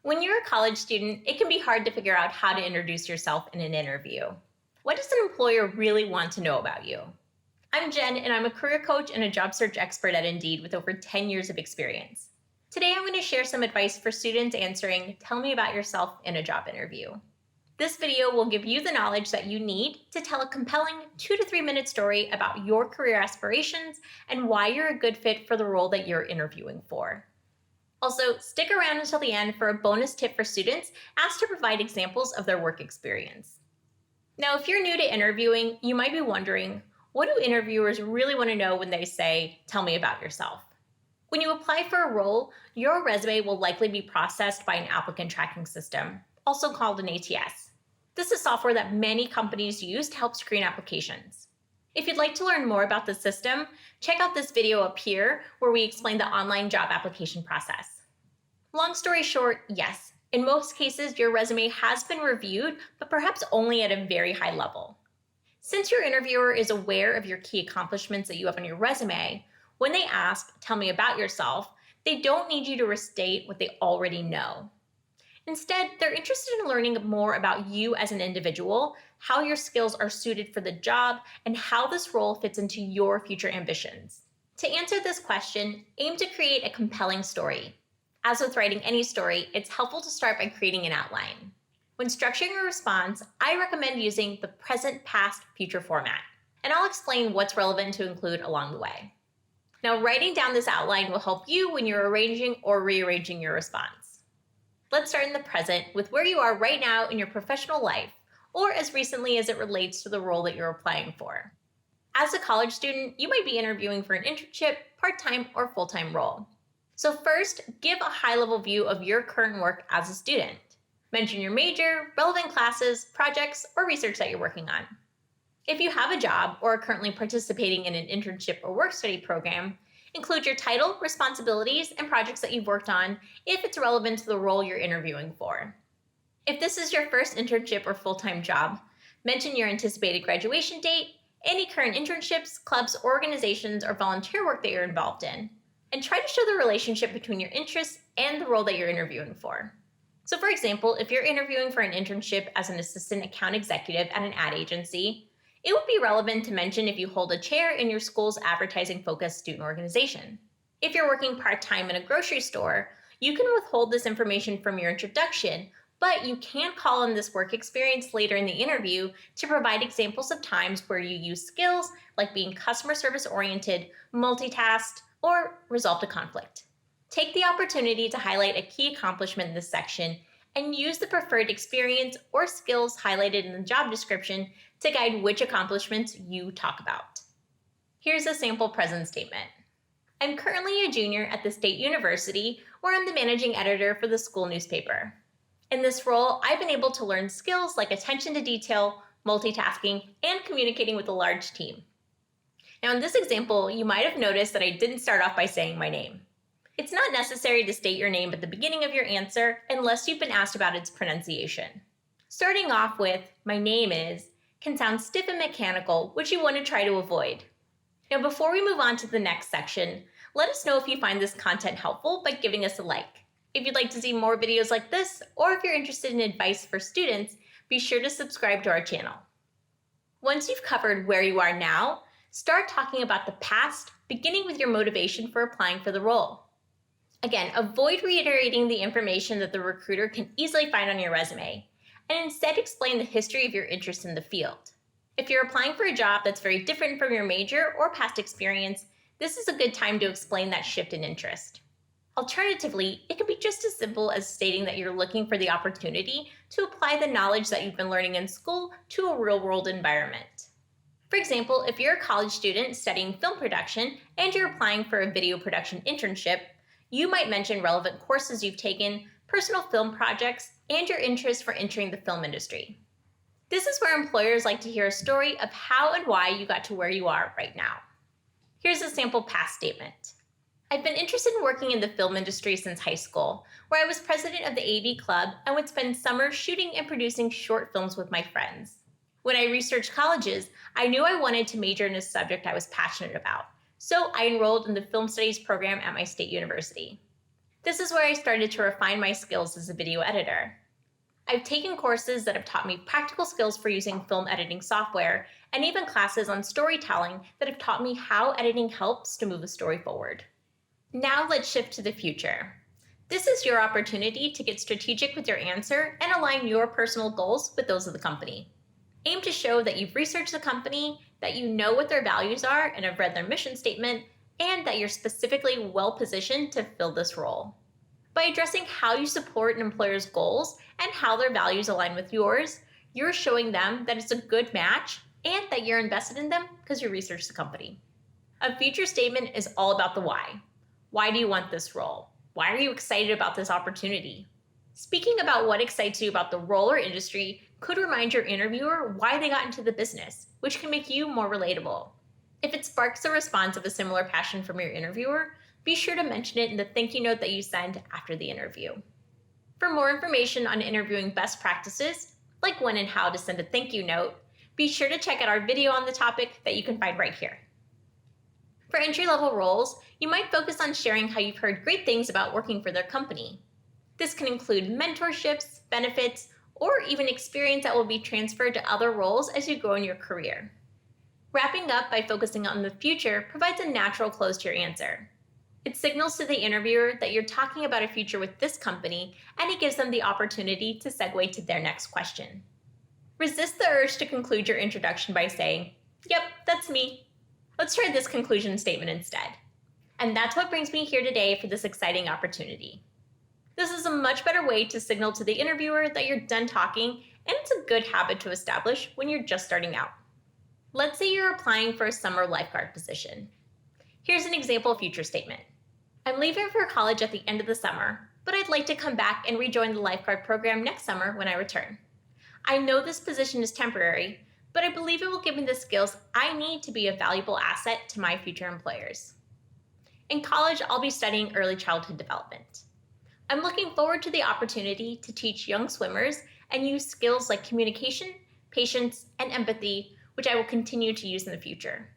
When you're a college student, it can be hard to figure out how to introduce yourself in an interview. What does an employer really want to know about you? I'm Jen, and I'm a career coach and a job search expert at Indeed with over 10 years of experience. Today, I'm going to share some advice for students answering, "Tell me about yourself" in a job interview. This video will give you the knowledge that you need to tell a compelling 2 to 3 minute story about your career aspirations and why you're a good fit for the role that you're interviewing for. Also, stick around until the end for a bonus tip for students asked to provide examples of their work experience. Now, if you're new to interviewing, you might be wondering, what do interviewers really want to know when they say, "Tell me about yourself"? When you apply for a role, your resume will likely be processed by an applicant tracking system, also called an ATS. This is software that many companies use to help screen applications. If you'd like to learn more about the system, check out this video up here where we explain the online job application process. Long story short, yes, in most cases, your resume has been reviewed, but perhaps only at a very high level. Since your interviewer is aware of your key accomplishments that you have on your resume, when they ask, "Tell me about yourself," they don't need you to restate what they already know. Instead, they're interested in learning more about you as an individual, how your skills are suited for the job, and how this role fits into your future ambitions. To answer this question, aim to create a compelling story. As with writing any story, it's helpful to start by creating an outline. When structuring a response, I recommend using the present, past, future format, and I'll explain what's relevant to include along the way. Now, writing down this outline will help you when you're arranging or rearranging your response. Let's start in the present with where you are right now in your professional life, or as recently as it relates to the role that you're applying for. As a college student, you might be interviewing for an internship, part-time, or full-time role. So first, give a high-level view of your current work as a student. Mention your major, relevant classes, projects, or research that you're working on. If you have a job or are currently participating in an internship or work-study program, include your title, responsibilities, and projects that you've worked on if it's relevant to the role you're interviewing for. If this is your first internship or full-time job, mention your anticipated graduation date, any current internships, clubs, organizations, or volunteer work that you're involved in, and try to show the relationship between your interests and the role that you're interviewing for. So for example, if you're interviewing for an internship as an assistant account executive at an ad agency, it would be relevant to mention if you hold a chair in your school's advertising-focused student organization. If you're working part-time in a grocery store, you can withhold this information from your introduction, but you can call on this work experience later in the interview to provide examples of times where you use skills like being customer service-oriented, multitasked, or resolved a conflict. Take the opportunity to highlight a key accomplishment in this section and use the preferred experience or skills highlighted in the job description to guide which accomplishments you talk about. Here's a sample present statement. I'm currently a junior at the state university where I'm the managing editor for the school newspaper. In this role, I've been able to learn skills like attention to detail, multitasking, and communicating with a large team. Now in this example, you might have noticed that I didn't start off by saying my name. It's not necessary to state your name at the beginning of your answer unless you've been asked about its pronunciation. Starting off with "my name is" can sound stiff and mechanical, which you want to try to avoid. Now before we move on to the next section, let us know if you find this content helpful by giving us a like. If you'd like to see more videos like this, or if you're interested in advice for students, be sure to subscribe to our channel. Once you've covered where you are now, start talking about the past, beginning with your motivation for applying for the role. Again, avoid reiterating the information that the recruiter can easily find on your resume, and instead explain the history of your interest in the field. If you're applying for a job that's very different from your major or past experience, this is a good time to explain that shift in interest. Alternatively, it can be just as simple as stating that you're looking for the opportunity to apply the knowledge that you've been learning in school to a real-world environment. For example, if you're a college student studying film production and you're applying for a video production internship, you might mention relevant courses you've taken, personal film projects, and your interest for entering the film industry. This is where employers like to hear a story of how and why you got to where you are right now. Here's a sample past statement. I've been interested in working in the film industry since high school, where I was president of the AV club and would spend summers shooting and producing short films with my friends. When I researched colleges, I knew I wanted to major in a subject I was passionate about, so I enrolled in the film studies program at my state university. This is where I started to refine my skills as a video editor. I've taken courses that have taught me practical skills for using film editing software, and even classes on storytelling that have taught me how editing helps to move a story forward. Now let's shift to the future. This is your opportunity to get strategic with your answer and align your personal goals with those of the company. Aim to show that you've researched the company, that you know what their values are and have read their mission statement, and that you're specifically well-positioned to fill this role. By addressing how you support an employer's goals and how their values align with yours, you're showing them that it's a good match and that you're invested in them because you researched the company. A future statement is all about the why. Why do you want this role? Why are you excited about this opportunity? Speaking about what excites you about the role or industry could remind your interviewer why they got into the business, which can make you more relatable. If it sparks a response of a similar passion from your interviewer, be sure to mention it in the thank you note that you send after the interview. For more information on interviewing best practices, like when and how to send a thank you note, be sure to check out our video on the topic that you can find right here. For entry-level roles, you might focus on sharing how you've heard great things about working for their company. This can include mentorships, benefits, or even experience that will be transferred to other roles as you grow in your career. Wrapping up by focusing on the future provides a natural close to your answer. It signals to the interviewer that you're talking about a future with this company, and it gives them the opportunity to segue to their next question. Resist the urge to conclude your introduction by saying, "Yep, that's me." Let's try this conclusion statement instead. And that's what brings me here today for this exciting opportunity. This is a much better way to signal to the interviewer that you're done talking, and it's a good habit to establish when you're just starting out. Let's say you're applying for a summer lifeguard position. Here's an example future statement. I'm leaving for college at the end of the summer, but I'd like to come back and rejoin the lifeguard program next summer when I return. I know this position is temporary, but I believe it will give me the skills I need to be a valuable asset to my future employers. In college, I'll be studying early childhood development. I'm looking forward to the opportunity to teach young swimmers and use skills like communication, patience, and empathy, which I will continue to use in the future.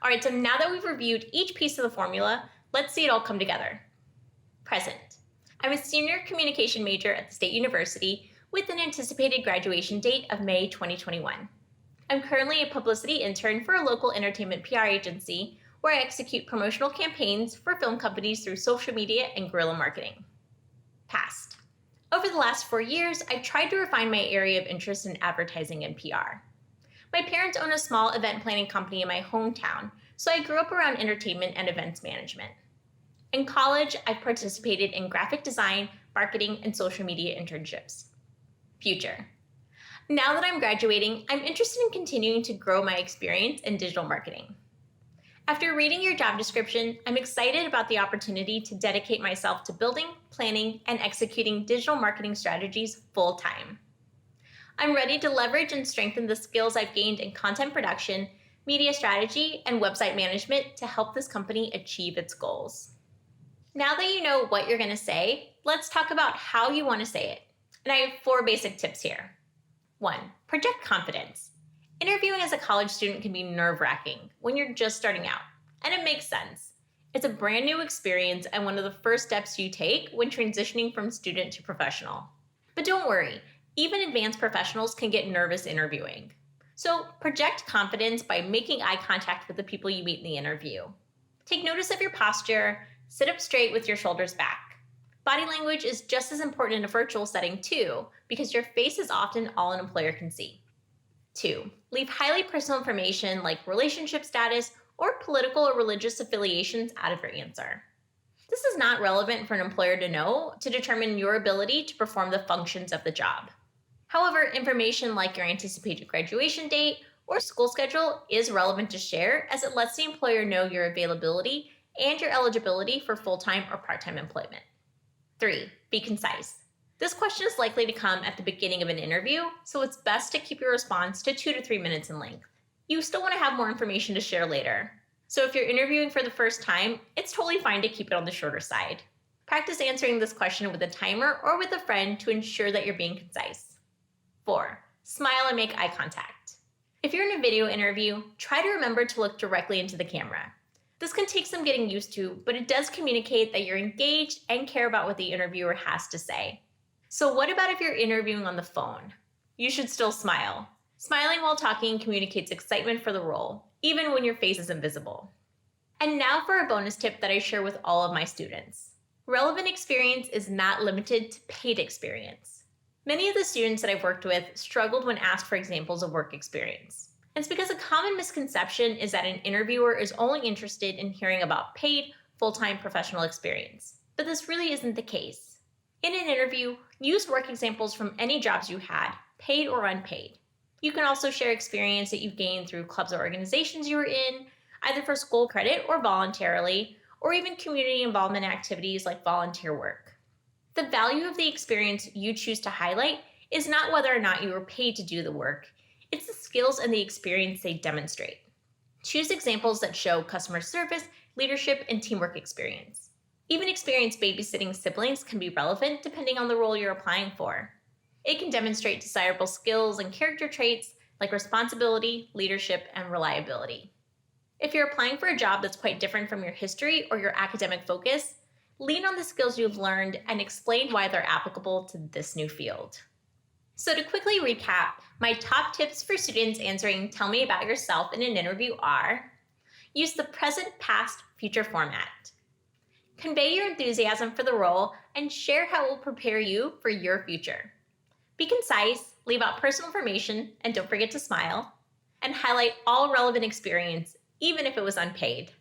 All right, so now that we've reviewed each piece of the formula, let's see it all come together. Present. I'm a senior communication major at the State University with an anticipated graduation date of May 2021. I'm currently a publicity intern for a local entertainment PR agency where I execute promotional campaigns for film companies through social media and guerrilla marketing. Past. Over the last 4 years, I've tried to refine my area of interest in advertising and PR. My parents own a small event planning company in my hometown, so I grew up around entertainment and events management. In college, I've participated in graphic design, marketing, and social media internships. Future. Now that I'm graduating, I'm interested in continuing to grow my experience in digital marketing. After reading your job description, I'm excited about the opportunity to dedicate myself to building, planning, and executing digital marketing strategies full-time. I'm ready to leverage and strengthen the skills I've gained in content production, media strategy, and website management to help this company achieve its goals. Now that you know what you're going to say, let's talk about how you want to say it. And I have 4 basic tips here. 1. Project confidence. Interviewing as a college student can be nerve-wracking when you're just starting out, and it makes sense. It's a brand new experience and one of the first steps you take when transitioning from student to professional. But don't worry, even advanced professionals can get nervous interviewing. So project confidence by making eye contact with the people you meet in the interview. Take notice of your posture, sit up straight with your shoulders back. Body language is just as important in a virtual setting too, because your face is often all an employer can see. 2. Leave highly personal information like relationship status or political or religious affiliations out of your answer. This is not relevant for an employer to know to determine your ability to perform the functions of the job. However, information like your anticipated graduation date or school schedule is relevant to share as it lets the employer know your availability and your eligibility for full-time or part-time employment. 3. Be concise. This question is likely to come at the beginning of an interview, so it's best to keep your response to 2 to 3 minutes in length. You still want to have more information to share later. So if you're interviewing for the first time, it's totally fine to keep it on the shorter side. Practice answering this question with a timer or with a friend to ensure that you're being concise. 4. Smile and make eye contact. If you're in a video interview, try to remember to look directly into the camera. This can take some getting used to, but it does communicate that you're engaged and care about what the interviewer has to say. So, what about if you're interviewing on the phone? You should still smile. Smiling while talking communicates excitement for the role, even when your face is invisible. And now for a bonus tip that I share with all of my students. Relevant experience is not limited to paid experience. Many of the students that I've worked with struggled when asked for examples of work experience. And it's because a common misconception is that an interviewer is only interested in hearing about paid, full-time professional experience. But this really isn't the case. In an interview, use work examples from any jobs you had, paid or unpaid. You can also share experience that you've gained through clubs or organizations you were in, either for school credit or voluntarily, or even community involvement activities like volunteer work. The value of the experience you choose to highlight is not whether or not you were paid to do the work, it's the skills and the experience they demonstrate. Choose examples that show customer service, leadership, and teamwork experience. Even experience babysitting siblings can be relevant depending on the role you're applying for. It can demonstrate desirable skills and character traits like responsibility, leadership, and reliability. If you're applying for a job that's quite different from your history or your academic focus, lean on the skills you've learned and explain why they're applicable to this new field. So to quickly recap, my top tips for students answering "Tell me about yourself" in an interview are: use the present, past, future format. Convey your enthusiasm for the role and share how it will prepare you for your future. Be concise, leave out personal information, and don't forget to smile. And highlight all relevant experience, even if it was unpaid.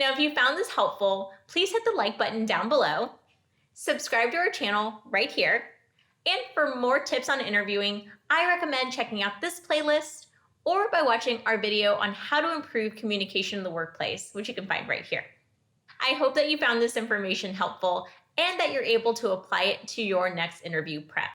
Now, if you found this helpful, please hit the like button down below, subscribe to our channel right here, and for more tips on interviewing, I recommend checking out this playlist or by watching our video on how to improve communication in the workplace, which you can find right here. I hope that you found this information helpful and that you're able to apply it to your next interview prep.